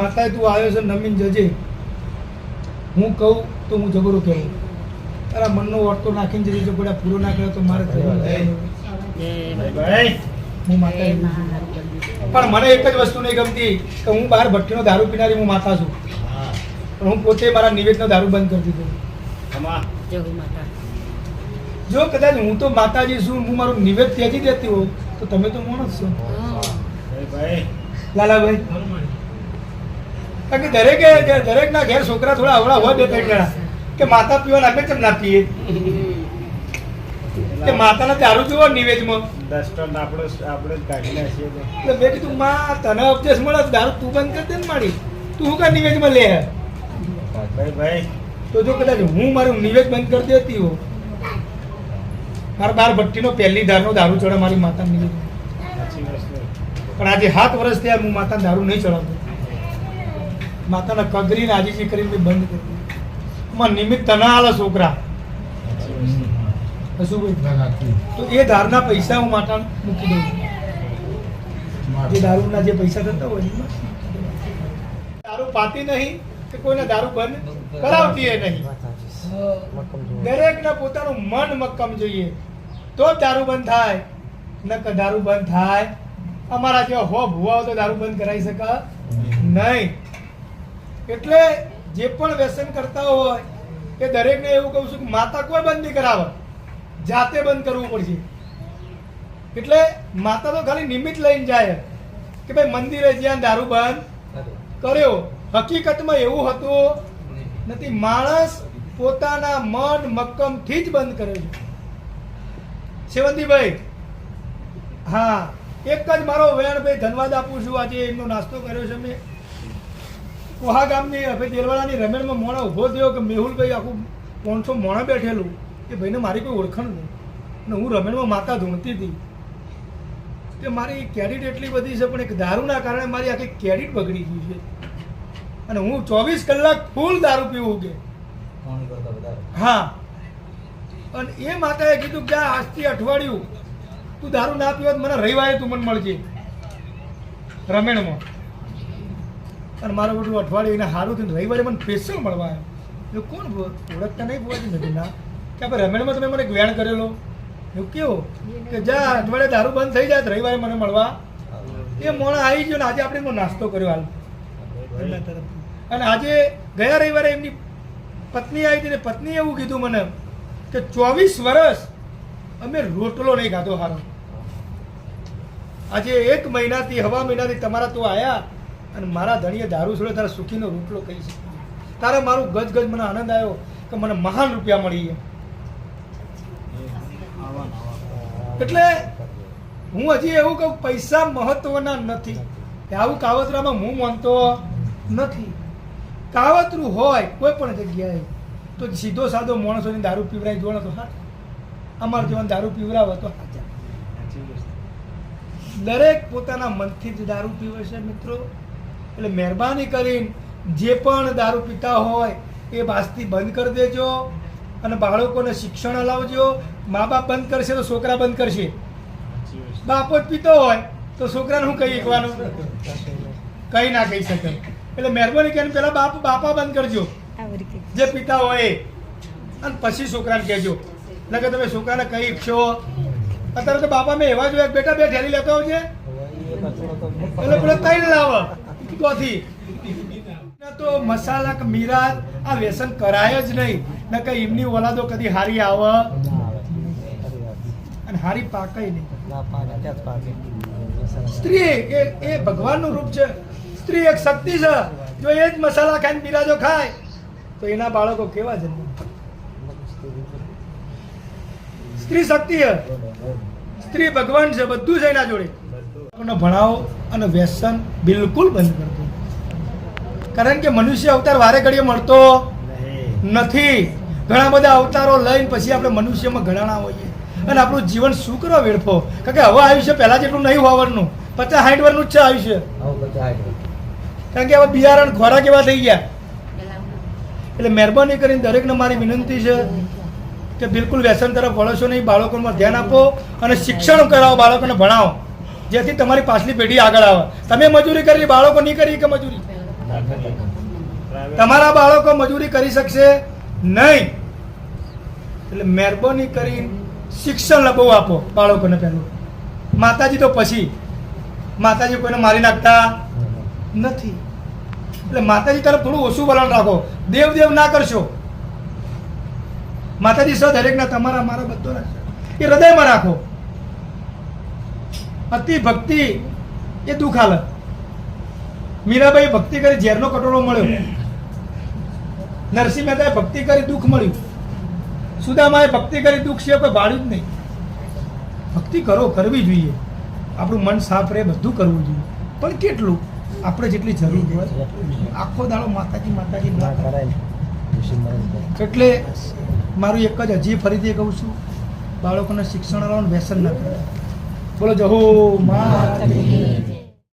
માતાએ તું આવ્યો છે નમીન જજે. હું કહું તો હું જબરો કહું. તારા મનનો ઓટો નાખીને જજે. જો કોઈ પૂરો ના કર્યો તો મારે થયું. હું માતા પણ મને એક જ વસ્તુ નહીં ગમતી કે હું બહાર ભટ્ટીનો દારૂ પીનારી હું માતા છું, પણ હું પોતે મારા નિવેદનો દારૂ બંધ કરી દીધો. જો કદાચ હું તો માતાજી છું, હું મારું નિવેદ ત્યાજી દેતી હોઉં તો તમે તો માણસ છો લાલાભાઈ. કારણ કે દરેકના ઘેર છોકરા થોડા અવળા હોય બે ત્રણ જણા કે માતા પીવા લાગે કેમ ના પીએ કે માતાના દારૂ પીવો નિવેદમાં આપણે જ કાઢી નાખીએ. એટલે મેં કીધું માં તને અપજેસ મળે દારૂ તું બંધ કરી દે ને મારી, તું શું કા નિવેદમાં લે ભાઈ. તો જો કદાચ હું મારું નિવેદ બંધ કરી દેતી હો, મારા 12 ભટ્ટીનો પહેલી ધારનો દારૂ ચડે મારી માતા નિવેદ. પણ આજે 7 વર્ષ થયા હું માતા દારૂ નહીં ચડાવતો. માતાના કગરીને આજીજી કરીને મેં બંધ કરી દીધું. નિમિત્ત તને આલે છોકરા તો એ દારૂના પૈસા હું માતા મૂકી દઉં. જે દારૂના જે પૈસા થતા હોય દારૂ પાતી નહીં કે કોઈને દારૂ બંધ કરાવતી નહીં. દરેકને પોતાનું મન મક્કમ જોઈએ તો જ દારૂ બંધ થાય. નકર દારૂ બંધ થાય અમારા જેવા હો ભુવાઓ તો દારૂ બંધ કરાવી શકે નહીં. એટલે જે પણ વ્યસન કરતા હોય એ દરેકને એવું કહું છું કે માતા કોઈ બંધ નહીં કરાવે, જાતે બંધ કરવું પડશે. એટલે માતા તો ખાલી નિમિત્ત લઈને જાય કે ભાઈ મંદિરે જ્યાં દારૂ બંધ કર્યો. હકીકતમાં એવું હતું નથી. માણસ પોતાના મન મક્કમથી જ બંધ કરે છે. સેવંતીભાઈ, હા એક જ મારો વેણભાઈ ધન્યવાદ આપું છું. આજે એમનો નાસ્તો કર્યો છે મેં. કોહા ગામની હવે દેલવાડાની રમેણમાં મોણા ઊભો થયો કે મેહુલભાઈ આખું 500 મોણા બેઠેલું. એ ભાઈને મારી કોઈ ઓળખાણ નહીં અને હું રમેણમાં માતા ધૂણતી હતી કે મારી ક્રેડિટ એટલી બધી છે, પણ એક દારૂના કારણે મારી આખી ક્રેડિટ બગડી ગઈ છે અને હું 24 કલાક ફૂલ દારૂ પીવું કે હા. અને એ માતાએ કીધું કે આજથી અઠવાડિયું તું દારૂ ના પીવો મને રવિવારે તું મને મળજે રમેણમાં. અને મારું બધું અઠવાડિયું એને સારું થયું. રવિવારે મને સ્પેશિયલ મળવા આવ્યો. કોણ ઓળખતા નહીં બોલાતી નથી ના કે આપણે રમેણમાં તમે મને એક વેણ કરેલો એવું કેવું કે જા અઠવાડિયે દારૂ બંધ થઈ જાય રવિવારે મને મળવા. એ મોણા આવી ગયો ને આજે આપણે એનો નાસ્તો કર્યો હાલ. અને આજે ગયા રવિવારે એમની પત્ની આવી હતી ને પત્નીએ એવું કીધું મને કે 24 વર્ષ અમે રોટલો નહીં ખાધો હારો. આજે 1 મહિનાથી હવા મહિનાથી તમારા તો આયા અને મારા ધણીએ દારૂ છોડે તારા સુખીનો રોટલો કહી છે. તારે મારું ગજ મને આનંદ આવ્યો કે મને મહાન રૂપિયા મળી ગયા. એટલે હું હજી એવું કહું પૈસા મહત્વના નથી. આવું કાવતરામાં હું માનતો નથી. કાવતરું હોય કોઈ પણ જગ્યાએ તો સીધો સાદો માણસોની દારૂ પીવરાઈ જોડે તો હા, અમારા જેવા દારૂ પીવરાવે તો હાચા. દરેક પોતાના મનથી જ દારૂ પીવે છે મિત્રો. એટલે મહેરબાની કરીને જે પણ દારૂ પીતા હોય એ વાસ્તી બંધ કરી દેજો અને બાળકોને શિક્ષણ અલાવજો. મા બાપ બંધ કરશે તો છોકરા બંધ કરશે. બાપો જ પીતો હોય તો છોકરાને શું કહી શકવાનું? કઈ ના કહી શકે. એટલે મહેરબાની કરીને પેલા બાપા બંધ કરજો જે પિતા હોય અને પછી છોકરાને કહેજો. એટલે કે તમે છોકરાને કહી છો અત્યારે તો બાપા મેં એવા જોયા બેટા 2 ઠેલી લેતો આવજે એટલે પેલો 3 લાવે તોથી તો મસાલા કે મીરા આ વ્યસન કરાય જ નહીં. ન કે એમની ઓલાદો કદી હારી આવે અને હારી પાકાય નહીં. સ્ત્રી એ ભગવાનનું રૂપ છે. સ્ત્રી એક શક્તિ છે. જો એ જ મસાલા ખાઈને બિરાજો ખાય તો એના બાળકો કેવા જન્મે? સ્ત્રી શક્તિ છે. સ્ત્રી ભગવાન છે. બધું છે એના જોડે. ભણાવો અને વ્યસન બિલકુલ બંધ કરી દો. કારણ કે મનુષ્ય અવતાર વારે ઘડીએ મળતો નથી. ઘણા બધા અવતારો લઈને પછી આપણે મનુષ્યમાં ઘણાના હોઈએ અને આપણું જીવન શું કરવા વેડફો? કારણ કે હવે આયુષ્ય પહેલા જેટલું નહીં હોવાનું. 50-60 વર્ષનું જ છે આયુષ્ય. કારણ કે હવે બિયારણ ખોરાક એવા થઈ ગયા. એટલે મહેરબાની કરીને દરેકને મારી વિનંતી છે કે બિલકુલ વ્યસન તરફ વળશો નહીં. બાળકોમાં ધ્યાન આપો અને શિક્ષણ કરાવો, બાળકોને ભણાવો જેથી તમારી પાછલી પેઢી આગળ આવે. તમે મજૂરી કરી, બાળકો નહીં કરી કે મજૂરી તમારા બાળકો મજૂરી કરી શકશે નહીં. એટલે મહેરબાની કરીને શિક્ષણ બહુ આપો બાળકોને. પહેલું માતાજી તો પછી, માતાજી કોઈને મારી નાખતા નથી. એટલે માતાજી તરફ થોડું ઓછું વલણ રાખો. દેવ દેવ ના કરશો. માતાજી સ દરેકના તમારા મારા બધોના એ હૃદયમાં રાખો. અતિ ભક્તિ એ દુઃખ હાલે. મીરાબાઈ ભક્તિ કરી ઝેરનો કટોરો મળ્યો. નરસિંહ મહેતાએ ભક્તિ કરી દુઃખ મળ્યું. સુદામાએ ભક્તિ કરી દુઃખ છે કોઈ ભાડ્યું જ નહીં. ભક્તિ કરો, કરવી જોઈએ. આપણું મન સાફ રહે, બધું કરવું જોઈએ. પણ કેટલું આપણે જેટલી જરૂર હોય. આખો દાડો માતાજી માતાજી ના કરાય. એટલે મારું એક જ હજી ફરીથી કહું છું, બાળકોને શિક્ષણ આપવાનું વ્યસન ના કરે. બોલો જહો માતાજી.